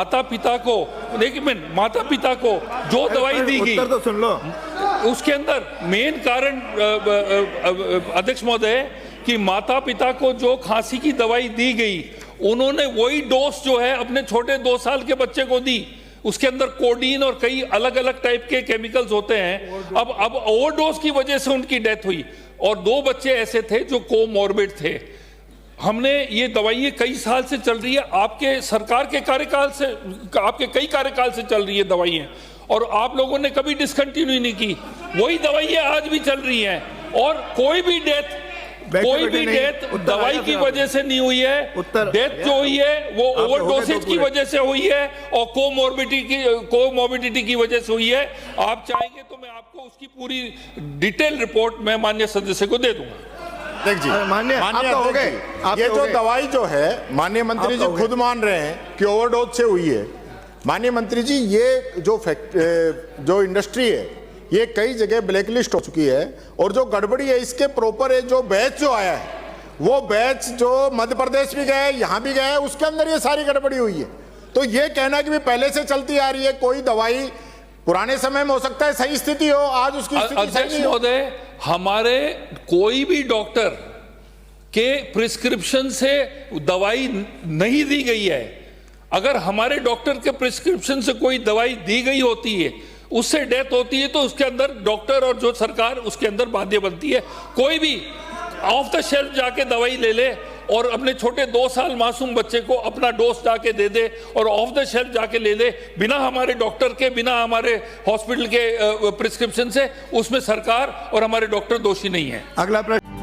माता पिता को, देखिए माता पिता को जो दवाई दी गई, उत्तर तो सुन लो। उसके अंदर मेन कारण अध्यक्ष महोदय कि माता पिता को जो खांसी की दवाई दी गई, उन्होंने वही डोज जो है अपने छोटे 2 साल के बच्चे को दी। उसके अंदर कोडीन और कई अलग अलग टाइप के केमिकल्स होते हैं। अब ओवरडोज की वजह से उनकी डेथ हुई और 2 बच्चे ऐसे थे जो कोमॉर्बिड थे। हमने ये दवाइयाँ कई साल से चल रही है, आपके सरकार के कार्यकाल से, आपके कई कार्यकाल से चल रही है दवाइयाँ, और आप लोगों ने कभी डिसकंटिन्यू नहीं की। वही दवाइयाँ आज भी चल रही हैं और कोई भी डेथ दवाई की वजह से नहीं हुई है। डेथ जो हुई है वो ओवरडोसेज की वजह से हुई है और कोमॉर्बिडिटी की वजह से हुई है। आप चाहेंगे तो मैं आपको उसकी पूरी डिटेल रिपोर्ट मैं माननीय सदस्य को दे दूंगा। देख जी, माननीय हो गए। ये जो दवाई जो है माननीय मंत्री जी खुद मान रहे हैं कि ओवरडोज से हुई है। माननीय मंत्री जी, ये जो इंडस्ट्री है ये कई जगह ब्लैकलिस्ट हो चुकी है और जो गड़बड़ी है इसके प्रॉपर है, जो बैच जो आया है वो बैच जो मध्य प्रदेश भी गया है, यहाँ भी गया है, उसके अंदर ये सारी गड़बड़ी हुई है। तो ये कहना कि भी पहले से चलती आ रही है, कोई दवाई पुराने समय में हो सकता है सही स्थिति हो, आज उसकी स्थिति सही नहीं हो। महोदय, हमारे कोई भी डॉक्टर के प्रिस्क्रिप्शन से दवाई नहीं दी गई है। अगर हमारे डॉक्टर के प्रिस्क्रिप्शन से कोई दवाई दी गई होती है, उससे डेथ होती है, तो उसके अंदर डॉक्टर और जो सरकार उसके अंदर बाध्य बनती है। कोई भी ऑफ द शेल्फ जाके दवाई ले ले और अपने छोटे 2 साल मासूम बच्चे को अपना डोज जाके दे दे और ऑफ द शेल्फ जाके ले ले बिना हमारे डॉक्टर के, बिना हमारे हॉस्पिटल के प्रिस्क्रिप्शन से, उसमें सरकार और हमारे डॉक्टर दोषी नहीं है। अगला प्रश्न।